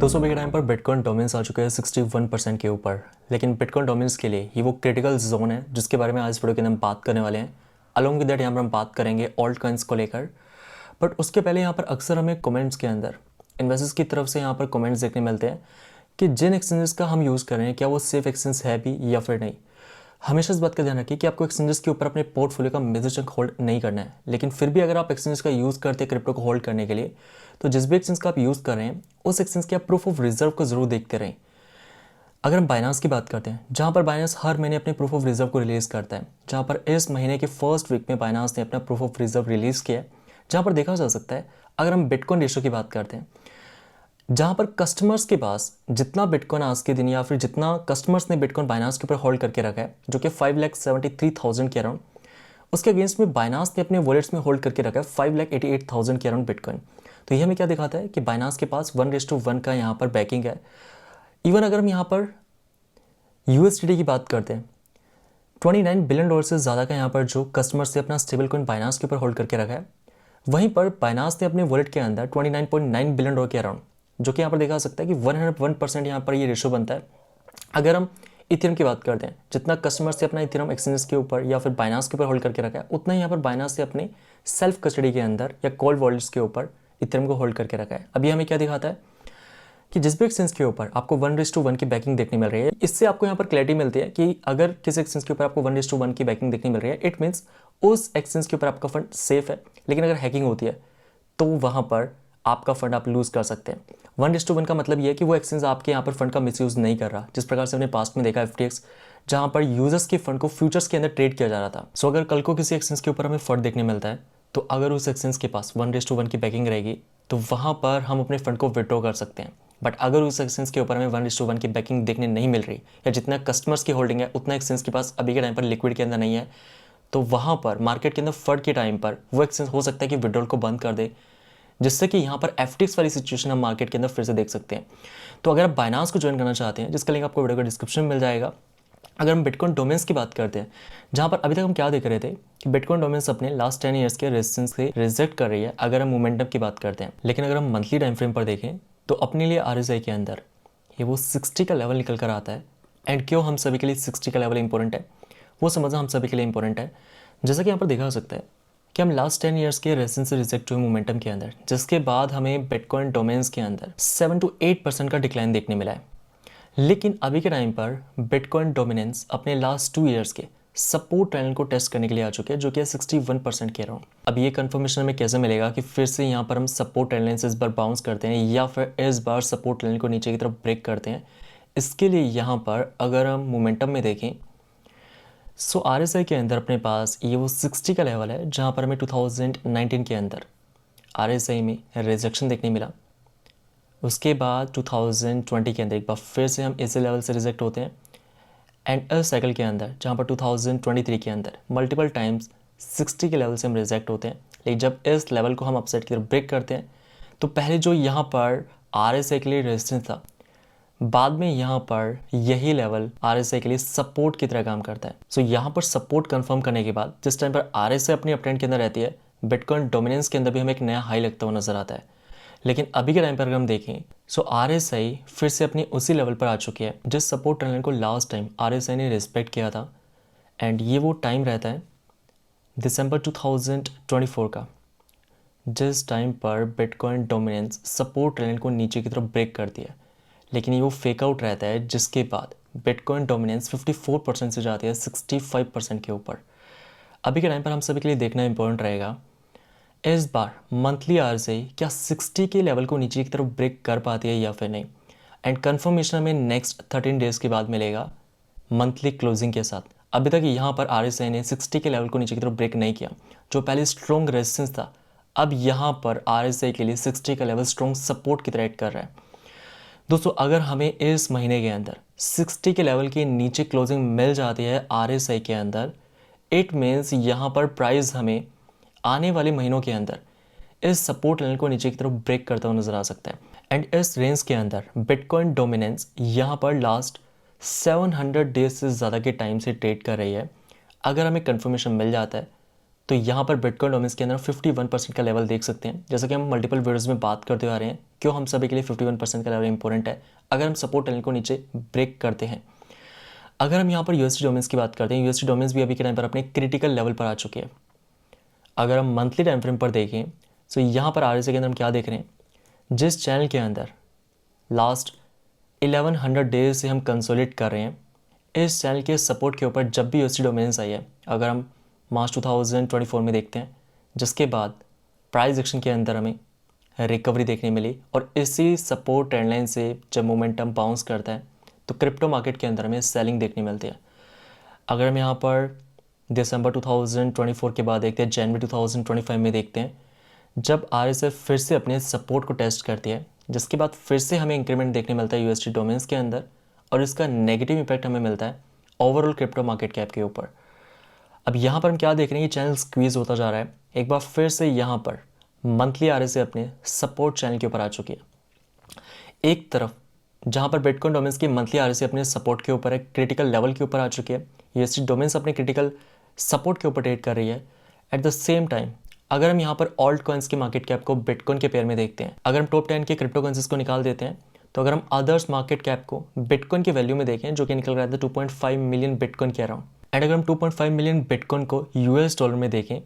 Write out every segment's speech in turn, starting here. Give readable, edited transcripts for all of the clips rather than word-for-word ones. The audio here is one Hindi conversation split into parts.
200 के टाइम पर बिटकॉइन डोमेन्स आ चुके हैं 61% के ऊपर। लेकिन बिटकॉइन डोमेन्स के लिए ये वो क्रिटिकल जोन है जिसके बारे में आज वीडियो के अंदर हम बात करने वाले हैं। अलॉन्ग विद दैट यहाँ पर हम बात करेंगे ऑल्ट कॉइन्स को लेकर। बट उसके पहले यहाँ पर अक्सर हमें कमेंट्स के अंदर इन्वेस्टर्स की तरफ से यहाँ पर कमेंट्स देखने मिलते हैं कि जिन एक्सचेंजेस का हम यूज़ कर रहे हैं क्या वो सेफ एक्सचेंज है भी या फिर नहीं। हमेशा इस बात का ध्यान रखिए कि आपको एक्सचेंजेस के ऊपर अपने पोर्टफोलियो का मेजर चंक होल्ड नहीं करना है। लेकिन फिर भी अगर आप एक्सचेंजेस का यूज़ करते हैं क्रिप्टो को होल्ड करने के लिए, तो जिस भी एक्सचेंज का आप यूज़ कर रहे हैं उस एक्सचेंज के आप प्रूफ ऑफ रिजर्व को जरूर देखते रहें। अगर हम बाइनांस की बात करते हैं, जहाँ पर बाइनांस हर महीने अपने प्रूफ ऑफ रिजर्व को रिलीज़ करता है, जहाँ पर इस महीने के फर्स्ट वीक में बाइनांस ने अपना प्रूफ ऑफ रिजर्व रिलीज़ किया है, जहाँ पर देखा जा सकता है अगर हम बिटकॉइन रेशो की बात करते हैं, जहाँ पर कस्टमर्स के पास जितना बिटकॉइन आज के दिन या फिर जितना कस्टमर्स ने बिटकॉइन बाइनांस के ऊपर होल्ड करके रखा है, जो कि 5,73,000 के अराउंड, उसके अगेंस्ट में बाइनांस ने अपने वॉलेट्स में होल्ड करके रखा है 5,88,000 के अराउंड बिटकॉइन। तो ये हमें क्या दिखाता है कि बाइनांस के पास 1:1 का यहाँ पर बैकिंग है। इवन अगर हम यहाँ पर यूएसडीटी की बात करते हैं, $29 बिलियन से ज़्यादा का यहाँ पर जो कस्टमर्स से अपना स्टेबल कॉइन बाइनांस के ऊपर होल्ड करके रखा है, वहीं पर बाइनांस ने अपने वॉलेट के अंदर $29.9 बिलियन के अराउंड, जो कि यहाँ पर देखा सकता है कि 101% यहाँ पर ये रेशो बनता है। अगर हम इथेरियम की बात करते हैं, जितना कस्टमर्स से अपना इथेरियम एक्सचेंजेस के ऊपर या फिर बाइनांस के ऊपर होल्ड करके रखा है, उतना ही यहाँ पर बाइनांस से अपने सेल्फ कस्टडी के अंदर या कोल्ड वॉलेट्स के ऊपर इथेरियम को होल्ड करके रखा है। अभी हमें क्या दिखाता है कि जिस भी एक्सचेंज के ऊपर आपको 1:1 की बैकिंग देखने मिल रही है, इससे आपको यहाँ पर क्लैरिटी मिलती है कि अगर किसी एक्सचेंज के ऊपर आपको 1:1 की बैकिंग देखने मिल रही है, इट मीन्स उस एक्सचेंज के ऊपर आपका फंड सेफ है। लेकिन अगर हैकिंग होती है तो वहाँ पर आपका फंड आप लूज़ कर सकते हैं। 1:1 का मतलब ये है कि वो एक्सचेंज आपके यहाँ पर फंड का मिसयूज़ नहीं कर रहा, जिस प्रकार से हमने पास्ट में देखा FTX, जहाँ पर यूजर्स के फंड को फ्यूचर्स के अंदर ट्रेड किया जा रहा था। सो अगर कल को किसी एक्सचेंज के ऊपर हमें फंड देखने मिलता है, तो अगर उस एक्सचेंज के पास 1:1 की बैकिंग रहेगी तो वहाँ पर हम अपने फंड को विड्रॉ कर सकते हैं। बट अगर उस एक्सचेंज के ऊपर हमें 1:1 की बैकिंग देखने नहीं मिल रही, या जितना कस्टमर्स की होल्डिंग है उतना एक्सचेंज के पास अभी के टाइम पर लिक्विड के अंदर नहीं है, तो वहाँ पर मार्केट के अंदर फंड के टाइम पर वो एक्सचेंज हो सकता है कि विड्रॉल को बंद कर दे, जिससे कि यहाँ पर FTX वाली सिचुएशन हम मार्केट के अंदर फिर से देख सकते हैं। तो अगर आप बाइनांस को ज्वाइन करना चाहते हैं, जिसका लिंक आपको वीडियो का डिस्क्रिप्शन में मिल जाएगा। अगर हम बिटकॉइन डोमेन्स की बात करते हैं, जहाँ पर अभी तक हम क्या देख रहे थे कि बिटकॉइन डोमेन्स अपने लास्ट 10 ईयर्स के रेजिस्टेंस से रिजेक्ट कर रही है अगर हम मोमेंटम की बात करते हैं। लेकिन अगर हम मंथली टाइम फ्रेम पर देखें तो अपने लिए RSI के अंदर ये वो 60 का लेवल निकल कर आता है। एंड क्यों हम सभी के लिए 60 का लेवल इंपॉर्टेंट है, वो समझना हम सभी के लिए इंपॉर्टेंट है। जैसा कि यहाँ पर देखा जा सकता है कि हम लास्ट 10 ईयर्स के रेजिस्टेंस से रिजेक्ट हुए मोमेंटम के अंदर, जिसके बाद हमें बिटकॉइन डोमेन्स के अंदर 7 to 8% का डिक्लाइन देखने मिला है। लेकिन अभी के टाइम पर बिटकॉइन डोमिनेंस अपने लास्ट 2 ईयर्स के सपोर्ट लाइन को टेस्ट करने के लिए आ चुके हैं, जो कि है 61% के अराउंड। अब ये कंफर्मेशन हमें कैसे मिलेगा कि फिर से यहाँ पर हम सपोर्ट लाइन से इस बार बाउंस करते हैं या फिर इस बार सपोर्ट लाइन को नीचे की तरफ ब्रेक करते हैं। इसके लिए यहाँ पर अगर हम मोमेंटम में देखें, सो RSI के अंदर अपने पास ये वो 60 का लेवल है, जहाँ पर हमें 2019 के अंदर RSI में रिजेक्शन देखने मिला। उसके बाद 2020 के अंदर एक बार फिर से हम इसी लेवल से रिजेक्ट होते हैं। एंड इस साइकिल के अंदर, जहाँ पर 2023 के अंदर मल्टीपल टाइम्स 60 के लेवल से हम रिजेक्ट होते हैं। लेकिन जब इस लेवल को हम अपसाइड की तरफ ब्रेक करते हैं, तो पहले जो यहाँ पर RSI के लिए रेजिस्टेंस था, बाद में यहाँ पर यही लेवल RSI के लिए सपोर्ट की तरह काम करता है। सो यहाँ पर सपोर्ट कंफर्म करने के बाद जिस टाइम पर RSI अपनी अपट्रेंड के अंदर रहती है, बिटकॉइन डोमिनेंस के अंदर भी हमें एक नया हाई लगता हुआ नजर आता है। लेकिन अभी के टाइम पर अगर हम देखें, सो RSI फिर से अपनी उसी लेवल पर आ चुकी है जिस सपोर्ट लाइन को लास्ट टाइम RSI ने रिस्पेक्ट किया था। एंड ये वो टाइम रहता है दिसंबर 2024 का, जिस टाइम पर बिटकॉइन डोमिनेंस सपोर्ट लाइन को नीचे की तरफ ब्रेक करती है। लेकिन ये वो फेक आउट रहता है, जिसके बाद बिटकॉइन डोमिनेंस 54% से जाती है 65% के ऊपर। अभी के टाइम पर हम सभी के लिए देखना इंपॉर्टेंट रहेगा, इस बार मंथली RSI क्या 60 के लेवल को नीचे की तरफ ब्रेक कर पाती है या फिर नहीं। एंड कंफर्मेशन हमें नेक्स्ट 13 डेज़ के बाद मिलेगा मंथली क्लोजिंग के साथ। अभी तक यहाँ पर RSI ने 60 के लेवल को नीचे की तरफ ब्रेक नहीं किया, जो पहले स्ट्रॉन्ग रेजिस्टेंस था। अब यहाँ पर RSI के लिए 60 का लेवल स्ट्रॉन्ग सपोर्ट की तरह एक्ट कर रहा है। दोस्तों, अगर हमें इस महीने के अंदर 60 के लेवल के नीचे क्लोजिंग मिल जाती है RSI के अंदर, इट मीन्स यहाँ पर प्राइस हमें आने वाले महीनों के अंदर इस सपोर्ट लाइन को नीचे की तरफ ब्रेक करता हुआ नजर आ सकता है। एंड इस रेंज के अंदर बिटकॉइन डोमिनेंस यहाँ पर लास्ट 700 डेज से ज़्यादा के टाइम से ट्रेड कर रही है। अगर हमें कंफर्मेशन मिल जाता है तो यहाँ पर बिटकॉइन डोमेन्स के अंदर 51% का लेवल देख सकते हैं। जैसा कि हम मल्टीपल वीडियोज़ में बात करते आ रहे हैं, क्यों हम सभी के लिए 51% का लेवल इंपॉर्टेंट है। अगर हम सपोर्ट लाइन को नीचे ब्रेक करते हैं, अगर हम यहाँ पर यूएसडी डोमेन्स की बात करते हैं, यूएसडी डोमेन्स भी अभी के टाइम पर अपने क्रिटिकल लेवल पर आ चुके हैं। अगर हम मंथली टाइम फ्रेम पर देखें तो यहाँ पर आरएसआई के अंदर हम क्या देख रहे हैं, जिस चैनल के अंदर लास्ट 1100 डेज से हम कंसोलिडेट कर रहे हैं, इस चैनल के सपोर्ट के ऊपर जब भी यूएसडी डोमेन्स आई है, अगर हम मार्च 2024 में देखते हैं, जिसके बाद प्राइस एक्शन के अंदर हमें रिकवरी देखने मिली और इसी सपोर्ट ट्रेंडलाइन से जब मोमेंटम बाउंस करता है तो क्रिप्टो मार्केट के अंदर हमें सेलिंग देखने मिलती है। अगर हम यहाँ पर दिसंबर 2024 के बाद देखते हैं, जनवरी 2025 में देखते हैं, जब आरएसआई फिर से अपने सपोर्ट को टेस्ट करती है, जिसके बाद फिर से हमें इंक्रीमेंट देखने मिलता है यूएसडी डोमेन्स के अंदर और इसका नेगेटिव इम्पैक्ट हमें मिलता है ओवरऑल क्रिप्टो मार्केट कैप के ऊपर। अब यहाँ पर हम क्या देख रहे हैं कि चैनल स्क्वीज होता जा रहा है। एक बार फिर से यहाँ पर मंथली आरएसआई अपने सपोर्ट चैनल के ऊपर आ चुकी है। एक तरफ जहाँ पर बिटकॉइन डोमेन्स की मंथली आरएसआई अपने सपोर्ट के ऊपर है, क्रिटिकल लेवल के ऊपर आ चुकी है, यूएसडी डोमेन्स अपने क्रिटिकल सपोर्ट के ऊपर ट्रेड कर रही है। एट द सेम टाइम अगर हम यहाँ पर ऑल्ट कॉइन्स के मार्केट कैप को बिटकॉइन के पेयर में देखते हैं, अगर हम टॉप 10 के क्रिप्टो करेंसीज को निकाल देते हैं, तो अगर हम अदर्स मार्केट कैप को बिटकॉइन के वैल्यू में देखें, जो कि निकल रहा था 2.5 मिलियन बिटकॉइन के अराउंड, एंड अगर हम 2.5 मिलियन बिटकॉइन को यूएस डॉलर में देखें,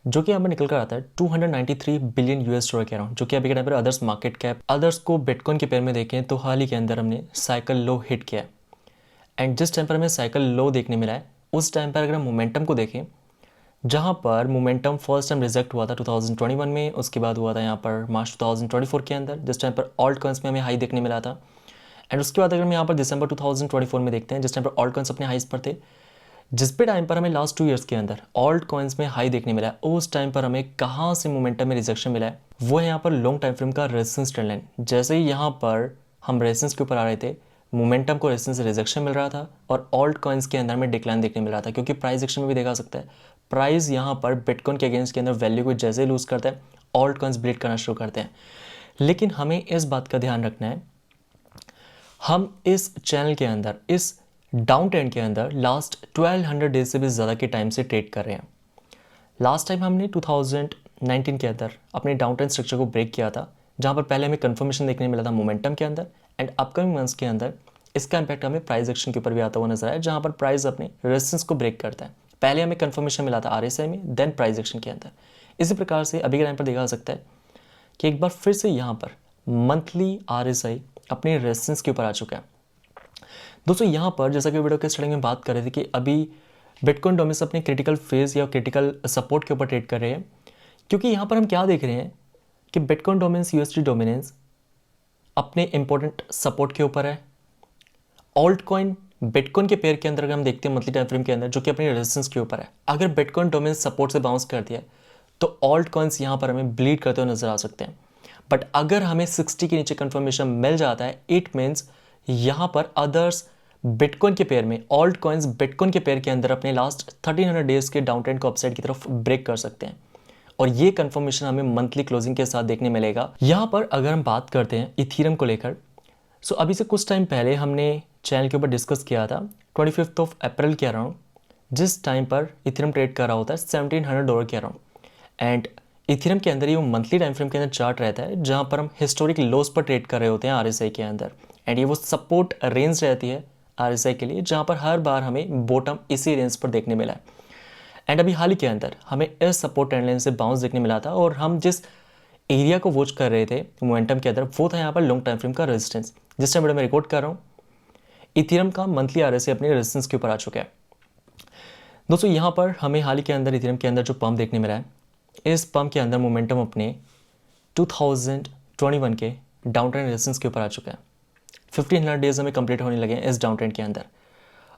जो कि यहाँ पर निकल कर आता है 293 बिलियन यूएस डॉलर के अराउंड, जो कि अभी के टाइम पर अदर्स मार्केट कैप अदर्स को बिटकॉइन के पेयर में देखें तो हाल ही के अंदर हमने साइकिल लो हिट किया है। एंड जिस टाइम पर हमें साइकिल लो देखने मिला है, उस टाइम पर अगर हम मोमेंटम को देखें, जहाँ पर मोमेंटम फर्स्ट टाइम रिजेक्ट हुआ था 2021 में, उसके बाद हुआ था यहाँ पर मार्च 2024 के अंदर, जिस टाइम पर ऑल्ट कॉइन्स में हमें हाई देखने मिला था। एंड उसके बाद अगर हम यहाँ पर दिसंबर 2024 में देखते हैं, जिस टाइम पर ऑल्ट कॉइन्स अपने हाइस पर थे, जिस पे टाइम पर हमें लास्ट 2 ईयर्स के अंदर ऑल्ट कॉइन्स में हाई देखने मिला है, उस टाइम पर हमें कहाँ से मोमेंटम में रिजेक्शन मिला है, वो है यहाँ पर लॉन्ग टाइम फ्रेम का रेजिस्टेंस ट्रेंड लाइन। जैसे ही यहाँ पर हम रेजिस्टेंस के ऊपर आ रहे थे, मोमेंटम को रेजिस्टेंस से रिजेक्शन मिल रहा था और ऑल्ट कॉइन्स के अंदर में डिक्लाइन देखने मिल रहा था, क्योंकि प्राइस एक्शन में भी देखा सकता है, प्राइस यहाँ पर बिटकॉइन के अगेंस्ट के अंदर वैल्यू को जैसे लूज करता है, ऑल्ट कॉइन्स ब्लीड करना शुरू करते हैं। लेकिन हमें इस बात का ध्यान रखना है, हम इस चैनल के अंदर, इस डाउन ट्रेंड के अंदर लास्ट 1200 डेज से भी ज़्यादा के टाइम से ट्रेड कर रहे हैं। लास्ट टाइम हमने 2019 के अंदर अपने डाउन ट्रेंड स्ट्रक्चर को ब्रेक किया था, जहाँ पर पहले हमें कंफर्मेशन देखने मिला था मोमेंटम के अंदर, एंड अपकमिंग मंथ्स के अंदर इसका इंपैक्ट हमें प्राइस एक्शन के ऊपर भी आता हुआ नजर आया, जहाँ पर प्राइस अपने रेजिस्टेंस को ब्रेक करता है। पहले हमें कंफर्मेशन मिला था आरएसआई में, देन प्राइस एक्शन के अंदर। इसी प्रकार से अभी के टाइम पर देखा जा सकता है कि एक बार फिर से यहाँ पर मंथली आरएसआई अपने रेजिस्टेंस के ऊपर आ चुका है। दोस्तों यहाँ पर जैसा कि वीडियो के स्टार्टिंग में बात कर रहे थे कि अभी बिटकॉइन डोमेन्स अपने क्रिटिकल फेज या क्रिटिकल सपोर्ट के ऊपर ट्रेड कर रहे हैं, क्योंकि यहाँ पर हम क्या देख रहे हैं कि बिटकॉइन डोमेन्स यूएसडी डोमिनेंस अपने इंपॉर्टेंट सपोर्ट के ऊपर है। ऑल्ट कॉइन बिटकॉइन के पेयर के अंदर अगर हम देखते हैं मंथली टाइम फ्रेम के अंदर, जो कि अपने रेजिस्टेंस के ऊपर है, अगर बिटकॉइन डोमेन्स सपोर्ट से बाउंस करती है तो ऑल्ट कॉइन्स यहाँ पर हमें ब्लीड करते हुए नजर आ सकते हैं। बट अगर हमें 60 के नीचे कंफर्मेशन मिल जाता है, इट मीन्स यहाँ पर अदर्स बिटकॉइन के पेयर में, ऑल्ट कॉइन्स बिटकॉइन के पेयर के अंदर अपने लास्ट 1300 डेज के डाउन ट्रेंड को अपसाइड की तरफ ब्रेक कर सकते हैं, और ये कंफर्मेशन हमें मंथली क्लोजिंग के साथ देखने मिलेगा। यहाँ पर अगर हम बात करते हैं इथीरियम को लेकर, सो अभी से कुछ टाइम पहले हमने चैनल के ऊपर डिस्कस किया था 25 अप्रैल के अराउंड, जिस टाइम पर इथीरियम ट्रेड कर रहा होता है $1700 के अराउंड। एंड इथीरियम के अंदर ये मंथली टाइम फ्रेम के अंदर चार्ट रहता है, जहाँ पर हम हिस्टोरिक लोस पर ट्रेड कर रहे होते हैं आरएसआई के अंदर, एंड ये वो सपोर्ट रेंज रहती है आरएसआई के लिए, जहाँ पर हर बार हमें बॉटम इसी रेंज पर देखने मिला है। एंड अभी हाल ही के अंदर हमें इस सपोर्ट ट्रेंड लाइन से बाउंस देखने मिला था, और हम जिस एरिया को वॉच कर रहे थे मोमेंटम के अंदर, वो था यहाँ पर लॉन्ग टाइम फ्रेम का रेजिस्टेंस। जिस टाइम वीडियो में रिकॉर्ड कर रहा हूँ, इथीरियम का मंथली आरएसआई अपने रेजिस्टेंस के ऊपर आ चुका है। दोस्तों यहाँ पर हमें हाल ही के अंदर इथीरियम के अंदर जो पंप देखने मिला है, इस पंप के अंदर मोमेंटम अपने 2021 के डाउन ट्रेंड रेजिस्टेंस के ऊपर आ चुका है। 1500 डेज हमें कंप्लीट होने लगे हैं इस डाउन ट्रेंड के अंदर।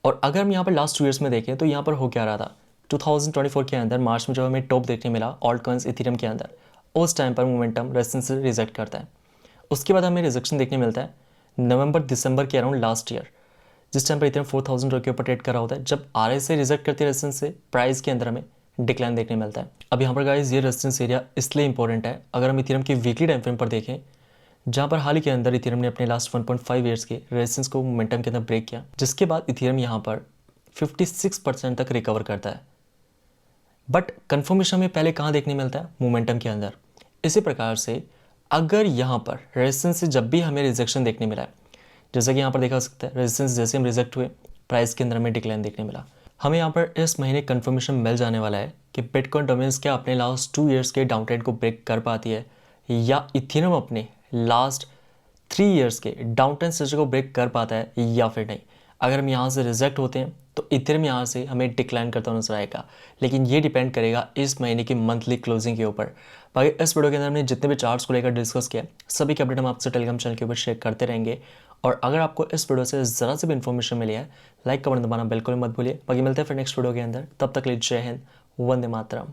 और अगर हम यहाँ पर लास्ट 2 ईयर्स में देखें तो यहाँ पर हो क्या रहा था, 2024 के अंदर मार्च में जब हमें टॉप देखने मिला ऑल्ट कॉइन्स इथीरियम के अंदर, उस टाइम पर मोमेंटम रेजिस्टेंस से रिजेक्ट करता है। उसके बाद हमें रिजेक्शन देखने मिलता है नवंबर दिसंबर के अराउंड लास्ट ईयर, जिस टाइम पर इथीरियम $4000 के ऊपर ट्रेड कर रहा होता है। जब आरएसआई रिजेक्ट करती है रेजिस्टेंस से, प्राइस के अंदर हमें डिक्लाइन देखने मिलता है। अब यहाँ पर गाइस ये रेजिस्टेंस एरिया इसलिए इंपॉर्टेंट है, अगर हम इथीरियम की वीकली टाइम फ्रेम पर देखें, जहाँ पर हाल ही के अंदर इथीरियम ने अपने लास्ट 1.5 ईयर्स के रेजिस्टेंस को मोमेंटम के अंदर ब्रेक किया, जिसके बाद इथीरियम यहाँ पर 56% तक रिकवर करता है। बट कन्फर्मेशन में पहले कहाँ देखने मिलता है, मोमेंटम के अंदर। इसी प्रकार से अगर यहाँ पर रेजिस्टेंस से जब भी हमें रिजेक्शन देखने मिला है, जैसा कि यहाँ पर देखा जा सकता है रेजिस्टेंस जैसे हम रिजेक्ट हुए, प्राइस के अंदर हमें डिक्लाइन देखने मिला। हमें यहाँ पर इस महीने कन्फर्मेशन मिल जाने वाला है कि बिटकॉइन डोमिनेंस क्या अपने लास्ट 2 इयर्स के डाउन ट्रेंड को ब्रेक कर पाती है, या इथेरियम अपने लास्ट 3 इयर्स के डाउन ट्रेंड स्ट्रक्चर को ब्रेक कर पाता है या फिर नहीं। अगर हम यहाँ से रिजेक्ट होते हैं तो इथेरियम यहाँ से हमें डिक्लाइन करता हुआ नजर आएगा, लेकिन ये डिपेंड करेगा इस महीने की मंथली क्लोजिंग के ऊपर। बाकी इस वीडियो के अंदर हमने जितने भी चार्ट्स को लेकर डिस्कस किया, सभी के अपडेट हम आपसे टेलीग्राम चैनल के ऊपर शेयर करते रहेंगे। और अगर आपको इस वीडियो से ज़रा से भी इन्फॉर्मेशन मिली है, लाइक का बटन दबाना बिल्कुल मत भूलिए। बाकी मिलते हैं फिर नेक्स्ट वीडियो के अंदर, तब तक के लिए जय हिंद, वंदे मातरम।